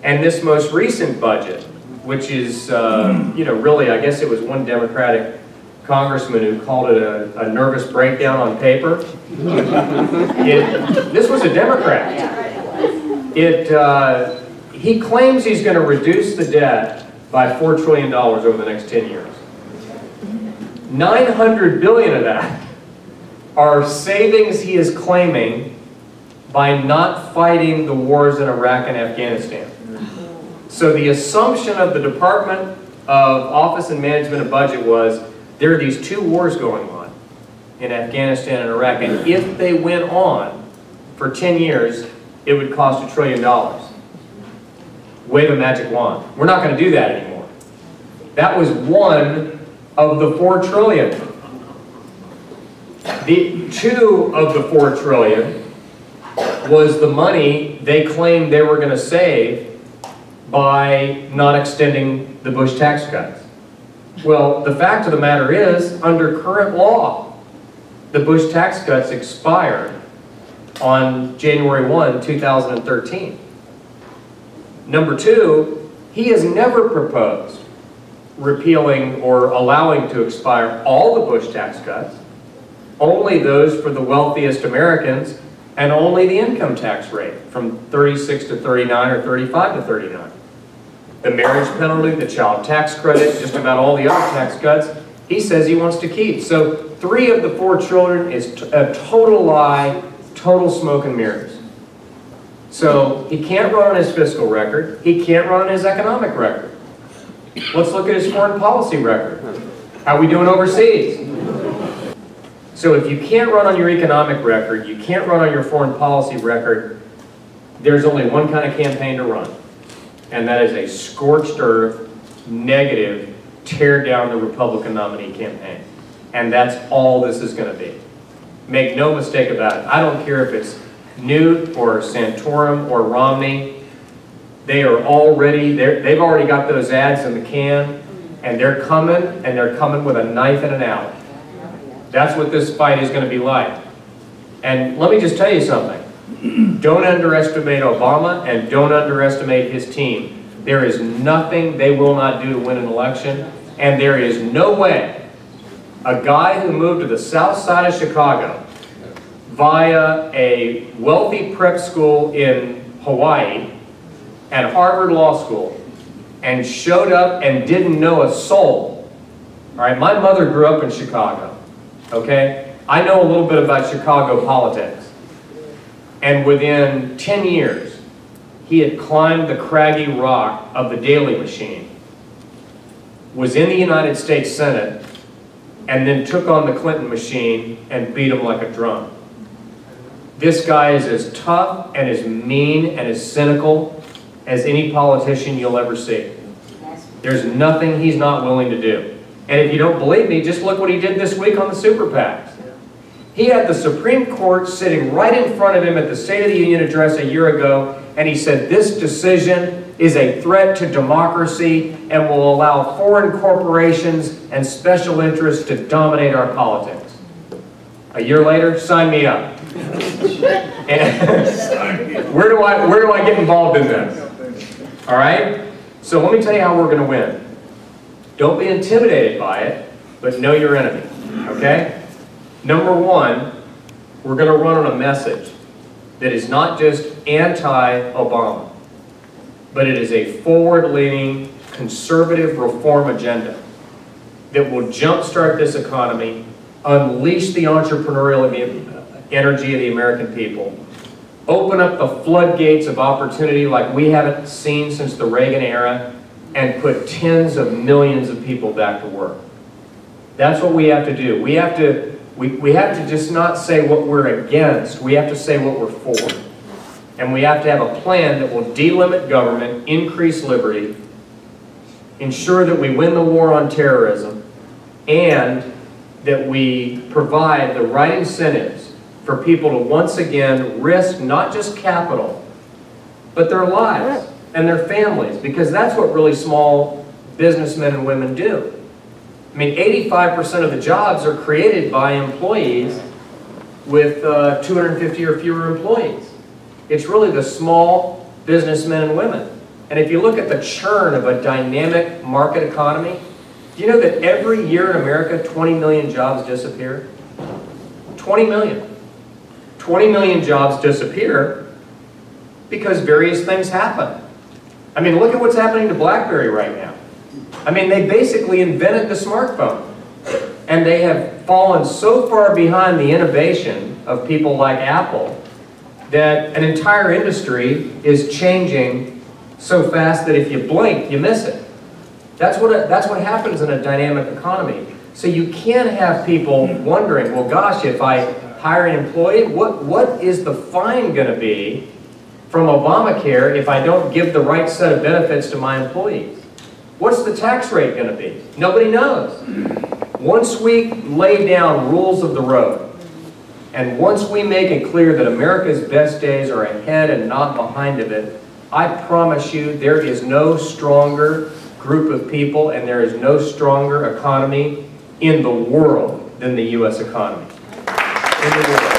And this most recent budget, which is, you know, really, I guess it was one Democratic congressman who called it a nervous breakdown on paper. This was a Democrat. He claims he's going to reduce the debt by $4 trillion over the next 10 years. $900 billion of that are savings he is claiming by not fighting the wars in Iraq and Afghanistan. So the assumption of the Department of Office and Management of Budget was there are these two wars going on in Afghanistan and Iraq, and if they went on for 10 years, it would cost $1 trillion. Wave a magic wand. We're not going to do that anymore. That was one of the $4 trillion. The two of the $4 trillion was the money they claimed they were going to save by not extending the Bush tax cuts. Well, the fact of the matter is, under current law, the Bush tax cuts expired on January 1, 2013. Number two, he has never proposed repealing or allowing to expire all the Bush tax cuts, only those for the wealthiest Americans, and only the income tax rate from 36 to 39 or 35 to 39. The marriage penalty, the child tax credit, just about all the other tax cuts, he says he wants to keep. So 3 of the 4 children is a total lie, total smoke and mirrors. So he can't run on his fiscal record. He can't run on his economic record. Let's look at his foreign policy record. How are we doing overseas? So if you can't run on your economic record, you can't run on your foreign policy record, there's only one kind of campaign to run. And that is a scorched earth, negative, tear down the Republican nominee campaign. And that's all this is going to be. Make no mistake about it. I don't care if it's Newt or Santorum or Romney. They are already, they've already got those ads in the can, and they're coming with a knife and an out. That's what this fight is going to be like. And let me just tell you something. Don't underestimate Obama and don't underestimate his team. There is nothing they will not do to win an election, and there is no way a guy who moved to the south side of Chicago via a wealthy prep school in Hawaii and Harvard Law School and showed up and didn't know a soul. All right, my mother grew up in Chicago, okay? I know a little bit about Chicago politics. And within 10 years, he had climbed the craggy rock of the Daley Machine, was in the United States Senate, and then took on the Clinton machine and beat him like a drum. This guy is as tough and as mean and as cynical as any politician you'll ever see. There's nothing he's not willing to do. And if you don't believe me, just look what he did this week on the super PACs. He had the Supreme Court sitting right in front of him at the State of the Union address a year ago, and he said this decision is a threat to democracy and will allow foreign corporations and special interests to dominate our politics. A year later, sign me up. And where do I get involved in this? All right? So let me tell you how we're going to win. Don't be intimidated by it, but know your enemy. Okay? Number one, we're going to run on a message that is not just anti-Obama, but it is a forward-leaning, conservative reform agenda that will jumpstart this economy, unleash the entrepreneurial energy of the American people, open up the floodgates of opportunity like we haven't seen since the Reagan era, and put tens of millions of people back to work. That's what we have to do. We have to just not say what we're against, we have to say what we're for. And we have to have a plan that will delimit government, increase liberty, ensure that we win the war on terrorism, and that we provide the right incentives for people to once again risk not just capital, but their lives and their families, because that's what really small businessmen and women do. I mean, 85% of the jobs are created by employees with 250 or fewer employees. It's really the small businessmen and women And if you look at the churn of a dynamic market economy, do you know that every year in America, 20 million jobs disappear? 20 million. 20 million jobs disappear because various things happen. I mean, look at what's happening to BlackBerry right now. I mean, they basically invented the smartphone. And they have fallen so far behind the innovation of people like Apple that an entire industry is changing so fast that if you blink, you miss it. That's what happens in a dynamic economy. So you can't have people wondering, well, gosh, if I hire an employee, what is the fine going to be from Obamacare if I don't give the right set of benefits to my employees? What's the tax rate going to be? Nobody knows. Once we lay down rules of the road, and once we make it clear that America's best days are ahead and not behind of it, I promise you there is no stronger group of people and there is no stronger economy in the world than the U.S. economy. In the world.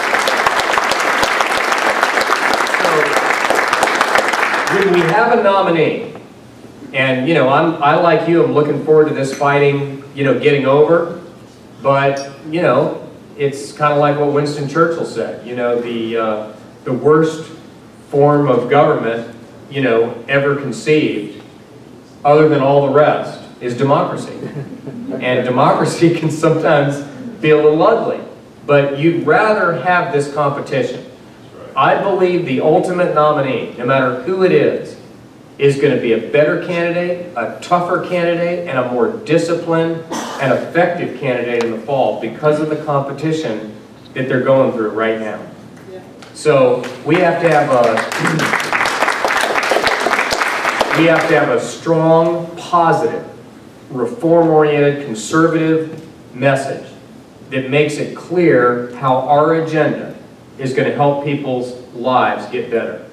So, when we have a nominee, and you know, I like you, I'm looking forward to this fighting, you know, getting over, but you know, it's kind of like what Winston Churchill said, you know, the worst form of government, you know, ever conceived, other than all the rest, is democracy. And democracy can sometimes be a little ugly, but you'd rather have this competition. I believe the ultimate nominee, no matter who it is going to be a better candidate, a tougher candidate, and a more disciplined and effective candidate in the fall because of the competition that they're going through right now. Yeah. So we have to have a strong, positive, reform-oriented, conservative message that makes it clear how our agenda is going to help people's lives get better.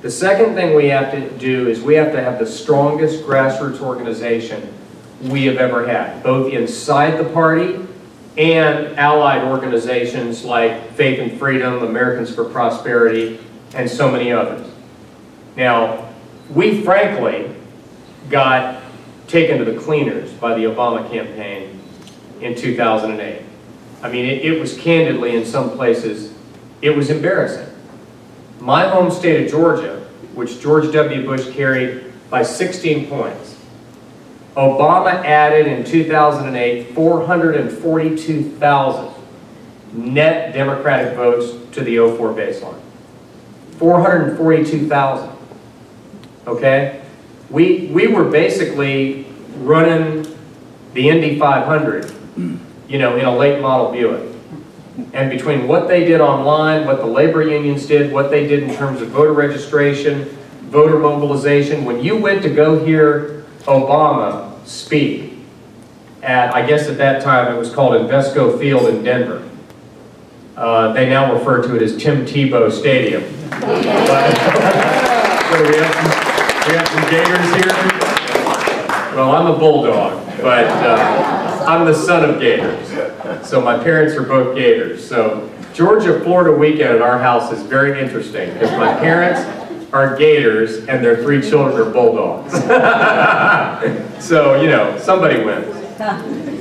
The second thing we have to do is we have to have the strongest grassroots organization we have ever had, both inside the party and allied organizations like Faith and Freedom, Americans for Prosperity, and so many others. Now, we frankly got taken to the cleaners by the Obama campaign in 2008. I mean, it was candidly, in some places, it was embarrassing. My home state of Georgia, which George W. Bush carried by 16 points, Obama added in 2008 442,000 net Democratic votes to the 04 baseline. 442,000. Okay? We were basically running the Indy 500, you know, in a late model Buick. And between what they did online, what the labor unions did, what they did in terms of voter registration, voter mobilization, when you went to go hear Obama speak at, I guess at that time it was called Invesco Field in Denver. They now refer to it as Tim Tebow Stadium. So we have some Gators here. Well, I'm a Bulldog, but I'm the son of Gators. So my parents are both Gators. So Georgia-Florida weekend at our house is very interesting because my parents are Gators and their 3 children are Bulldogs. So, you know, somebody wins.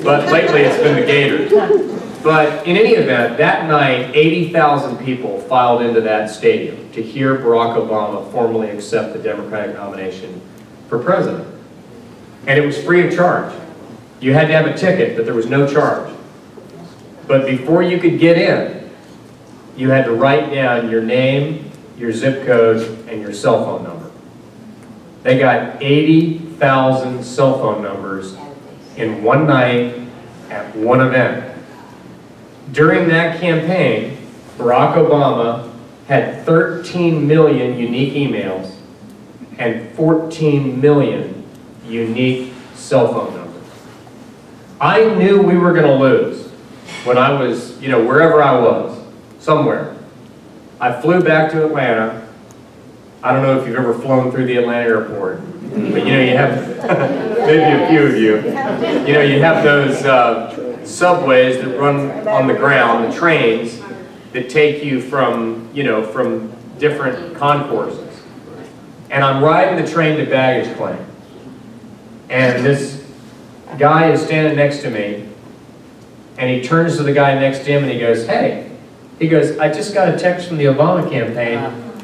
But lately it's been the Gators. But in any event, that night, 80,000 people filed into that stadium to hear Barack Obama formally accept the Democratic nomination for president. And it was free of charge. You had to have a ticket, but there was no charge. But before you could get in, you had to write down your name, your zip code, and your cell phone number. They got 80,000 cell phone numbers in one night at one event. During that campaign, Barack Obama had 13 million unique emails and 14 million unique cell phone numbers. I knew we were going to lose when I was, you know, wherever I was, somewhere. I flew back to Atlanta. I don't know if you've ever flown through the Atlanta airport, but you know, you have, maybe a few of you, you know, you have those subways that run on the ground, the trains that take you from, you know, from different concourses. And I'm riding the train to baggage claim. And this guy is standing next to me, and he turns to the guy next to him and he goes, hey, he goes, I just got a text from the Obama campaign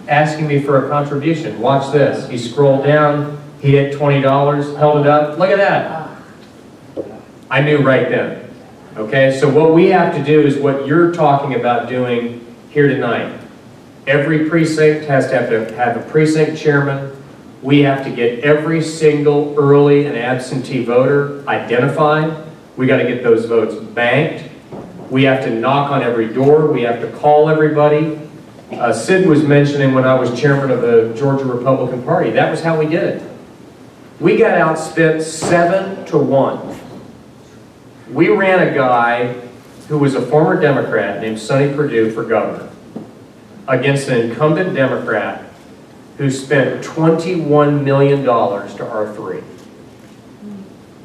asking me for a contribution. Watch this. He scrolled down, he hit $20, held it up. Look at that. I knew right then. Okay, so what we have to do is what you're talking about doing here tonight. Every precinct has to have a precinct chairman. We have to get every single early and absentee voter identified. We got to get those votes banked. We have to knock on every door. We have to call everybody. Sid was mentioning when I was chairman of the Georgia Republican Party, that was how we did it. We got outspent 7-1. We ran a guy who was a former Democrat named Sonny Perdue for governor against an incumbent Democrat who spent $21 million to R3.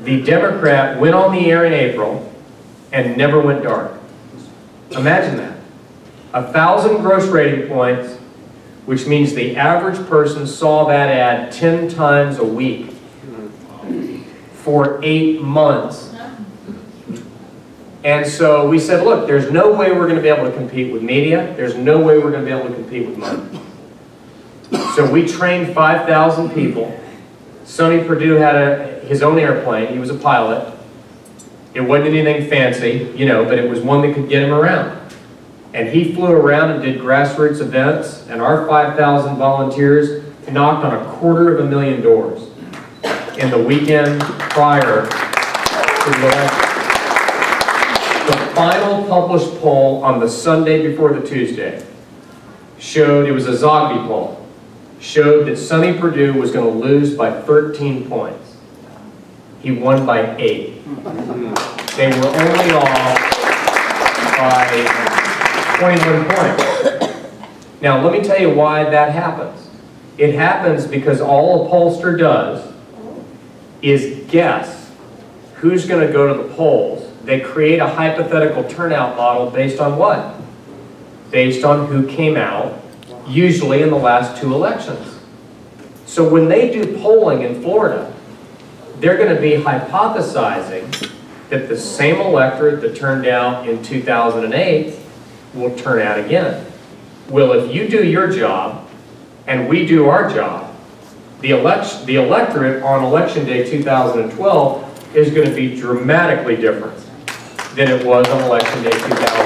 The Democrat went on the air in April and never went dark. Imagine that. 1,000 gross rating points, which means the average person saw that ad 10 times a week for 8 months. And so we said, look, there's no way we're going to be able to compete with media. There's no way we're going to be able to compete with money. So we trained 5,000 people. Sonny Perdue had his own airplane. He was a pilot. It wasn't anything fancy, you know, but it was one that could get him around. And he flew around and did grassroots events, and our 5,000 volunteers knocked on 250,000 doors in the weekend prior to the election. The final published poll on the Sunday before the Tuesday showed, it was a Zogby poll, showed that Sonny Perdue was going to lose by 13 points. He won by 8. They were only off by 21 points. Now let me tell you why that happens. It happens because all a pollster does is guess who's going to go to the polls. They create a hypothetical turnout model based on what? Based on who came out, usually in the last 2 elections. So when they do polling in Florida, they're going to be hypothesizing that the same electorate that turned out in 2008 will turn out again. Well, if you do your job and we do our job, the electorate on Election Day 2012 is going to be dramatically different than it was on Election Day 2008.